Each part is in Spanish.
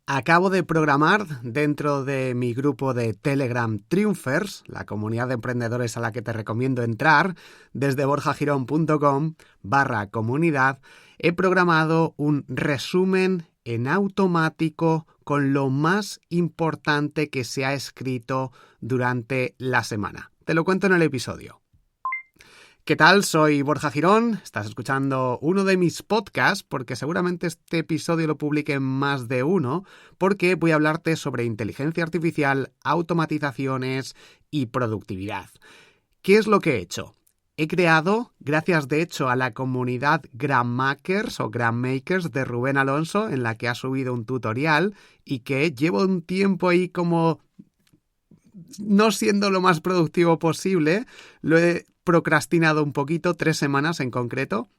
Acabo de programar dentro de mi grupo de Telegram Triumphers, la comunidad de emprendedores a la que te recomiendo entrar, desde borjagirón.com/comunidad, he programado un resumen en automático con lo más importante que se ha escrito durante la semana. Te lo cuento en el episodio. ¿Qué tal? Soy Borja Girón, estás escuchando uno de mis podcasts, porque seguramente este episodio lo publique en más de uno, porque voy a hablarte sobre inteligencia artificial, automatizaciones y productividad. ¿Qué es lo que he hecho? He creado, gracias de hecho a la comunidad Grammakers o Grammakers de Rubén Alonso, en la que ha subido un tutorial y que llevo un tiempo ahí como no siendo lo más productivo posible, lo he procrastinado un poquito, 3 semanas en concreto,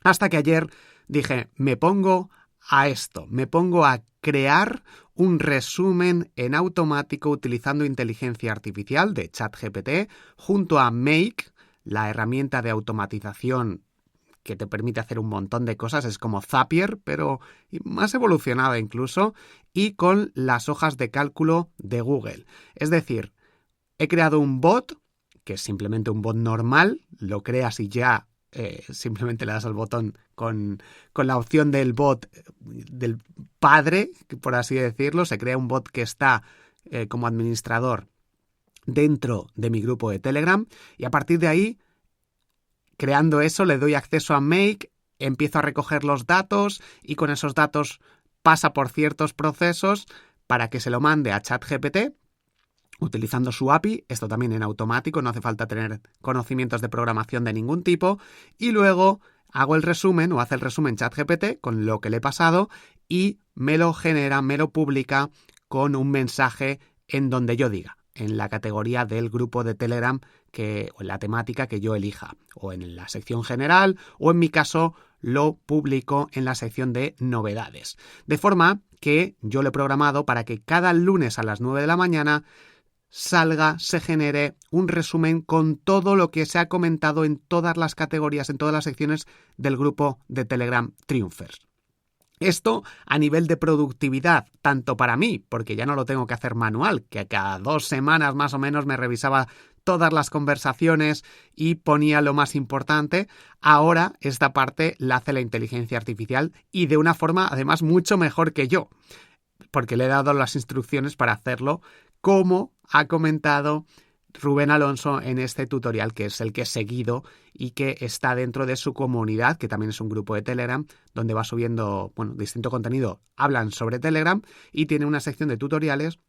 hasta que ayer dije, me pongo a esto, me pongo a crear un resumen en automático utilizando inteligencia artificial de ChatGPT junto a Make, la herramienta de automatización que te permite hacer un montón de cosas, es como Zapier, pero más evolucionada incluso, y con las hojas de cálculo de Google. Es decir, he creado un bot, que es simplemente un bot normal, lo creas y ya simplemente le das al botón con la opción del bot, del padre, por así decirlo, se crea un bot que está como administrador dentro de mi grupo de Telegram, y a partir de ahí, creando eso, le doy acceso a Make, empiezo a recoger los datos y con esos datos pasa por ciertos procesos para que se lo mande a ChatGPT utilizando su API, esto también en automático, no hace falta tener conocimientos de programación de ningún tipo, y luego hago el resumen o hace el resumen ChatGPT con lo que le he pasado y me lo genera, me lo publica con un mensaje en donde yo diga, en la categoría del grupo de Telegram o en la temática que yo elija, o en la sección general, o en mi caso lo publico en la sección de novedades. De forma que yo lo he programado para que cada lunes a las 9 de la mañana se genere un resumen con todo lo que se ha comentado en todas las categorías, en todas las secciones del grupo de Telegram Triumphers. Esto a nivel de productividad, tanto para mí, porque ya no lo tengo que hacer manual, que cada 2 semanas más o menos me revisaba todas las conversaciones y ponía lo más importante. Ahora esta parte la hace la inteligencia artificial y de una forma además mucho mejor que yo, porque le he dado las instrucciones para hacerlo como ha comentado Rubén Alonso en este tutorial, que es el que he seguido y que está dentro de su comunidad, que también es un grupo de Telegram, donde va subiendo distinto contenido. Hablan sobre Telegram y tiene una sección de tutoriales.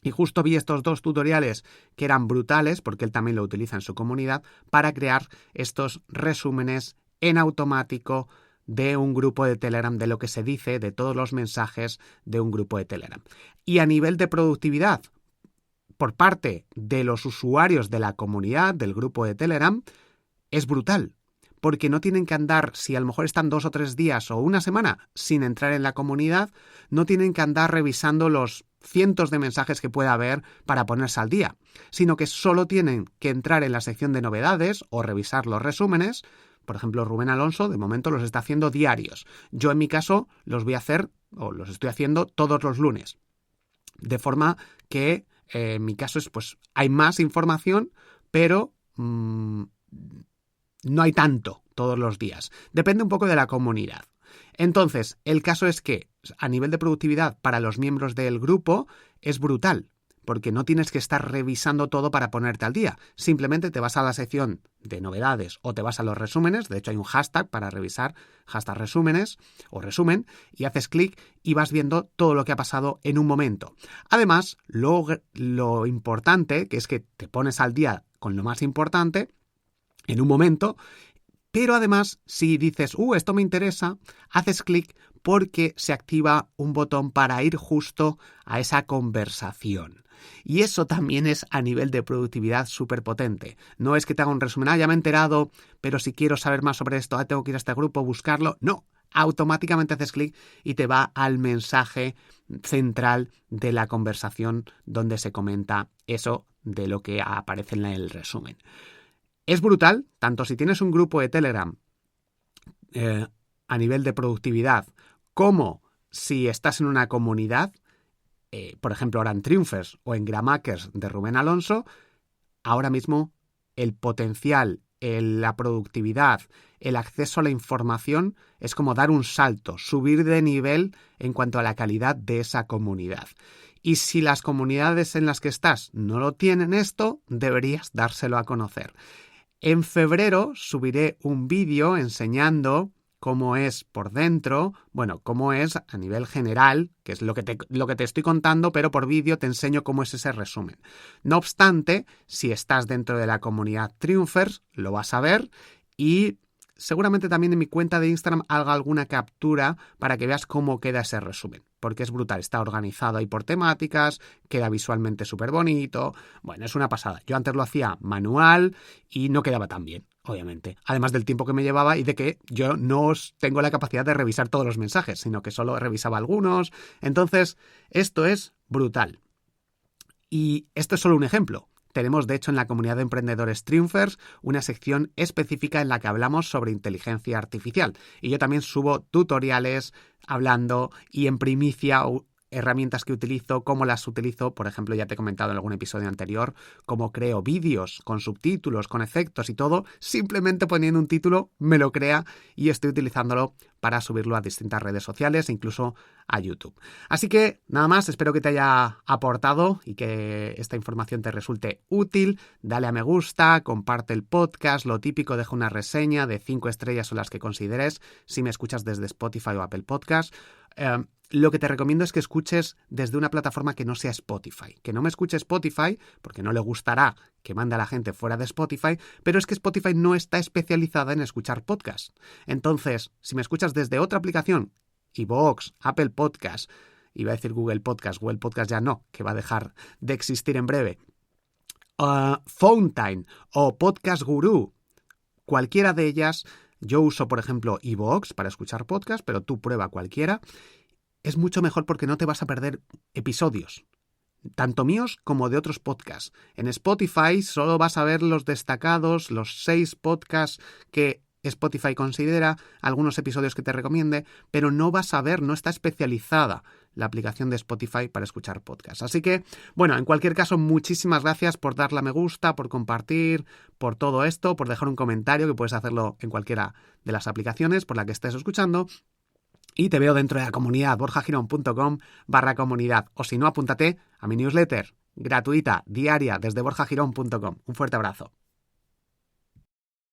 Y justo vi estos 2 tutoriales que eran brutales, porque él también lo utiliza en su comunidad, para crear estos resúmenes en automático de un grupo de Telegram, de lo que se dice, de todos los mensajes de un grupo de Telegram. Y a nivel de productividad, por parte de los usuarios de la comunidad, del grupo de Telegram, es brutal, porque no tienen que andar, si a lo mejor están 2 o 3 días o una semana sin entrar en la comunidad, no tienen que andar revisando los cientos de mensajes que pueda haber para ponerse al día, sino que solo tienen que entrar en la sección de novedades o revisar los resúmenes. Por ejemplo, Rubén Alonso de momento los está haciendo diarios. Yo en mi caso los voy a hacer o los estoy haciendo todos los lunes. De forma que en mi caso hay más información, pero no hay tanto todos los días. Depende un poco de la comunidad. Entonces, el caso es que a nivel de productividad para los miembros del grupo es brutal, porque no tienes que estar revisando todo para ponerte al día. Simplemente te vas a la sección de novedades o te vas a los resúmenes. De hecho, hay un hashtag para revisar, hashtag resúmenes o resumen, y haces clic y vas viendo todo lo que ha pasado en un momento. Además, lo importante, que es que te pones al día con lo más importante en un momento, pero además, si dices, esto me interesa, haces clic porque se activa un botón para ir justo a esa conversación. Y eso también es a nivel de productividad súper potente. No es que te haga un resumen, ya me he enterado, pero si quiero saber más sobre esto, tengo que ir a este grupo, buscarlo. No, automáticamente haces clic y te va al mensaje central de la conversación donde se comenta eso de lo que aparece en el resumen. Es brutal, tanto si tienes un grupo de Telegram a nivel de productividad como si estás en una comunidad, por ejemplo ahora en Triumphers o en Gramakers de Rubén Alonso, ahora mismo el potencial, la productividad, el acceso a la información es como dar un salto, subir de nivel en cuanto a la calidad de esa comunidad. Y si las comunidades en las que estás no lo tienen esto, deberías dárselo a conocer. En febrero subiré un vídeo enseñando cómo es por dentro, bueno, cómo es a nivel general, que es lo que te estoy contando, pero por vídeo te enseño cómo es ese resumen. No obstante, si estás dentro de la comunidad Triumphers, lo vas a ver y seguramente también en mi cuenta de Instagram haga alguna captura para que veas cómo queda ese resumen, porque es brutal, está organizado ahí por temáticas, queda visualmente súper bonito, bueno, es una pasada. Yo antes lo hacía manual y no quedaba tan bien, obviamente, además del tiempo que me llevaba y de que yo no tengo la capacidad de revisar todos los mensajes, sino que solo revisaba algunos, entonces esto es brutal. Y esto es solo un ejemplo. Tenemos, de hecho, en la comunidad de emprendedores Triumphers una sección específica en la que hablamos sobre inteligencia artificial. Y yo también subo tutoriales hablando y en primicia herramientas que utilizo, cómo las utilizo. Por ejemplo, ya te he comentado en algún episodio anterior cómo creo vídeos con subtítulos, con efectos y todo. Simplemente poniendo un título me lo crea y estoy utilizándolo para subirlo a distintas redes sociales e incluso a YouTube. Así que nada más, espero que te haya aportado y que esta información te resulte útil. Dale a me gusta, comparte el podcast, lo típico, deja una reseña de 5 estrellas o las que consideres si me escuchas desde Spotify o Apple Podcast. Lo que te recomiendo es que escuches desde una plataforma que no sea Spotify. Que no me escuche Spotify, porque no le gustará que mande a la gente fuera de Spotify, pero es que Spotify no está especializada en escuchar podcasts. Entonces, si me escuchas desde otra aplicación, iVoox, Apple Podcast, iba a decir Google Podcast ya no, que va a dejar de existir en breve, Fountain o Podcast Guru, cualquiera de ellas, yo uso por ejemplo iVoox para escuchar podcasts, pero tú prueba cualquiera. Es mucho mejor porque no te vas a perder episodios, tanto míos como de otros podcasts. En Spotify solo vas a ver los destacados, los 6 podcasts que Spotify considera, algunos episodios que te recomiende, pero no vas a ver, no está especializada la aplicación de Spotify para escuchar podcasts. Así que, bueno, en cualquier caso, muchísimas gracias por darle a me gusta, por compartir, por todo esto, por dejar un comentario, que puedes hacerlo en cualquiera de las aplicaciones por la que estés escuchando. Y te veo dentro de la comunidad borjagirón.com/comunidad. O si no, apúntate a mi newsletter gratuita, diaria, desde borjagirón.com. Un fuerte abrazo.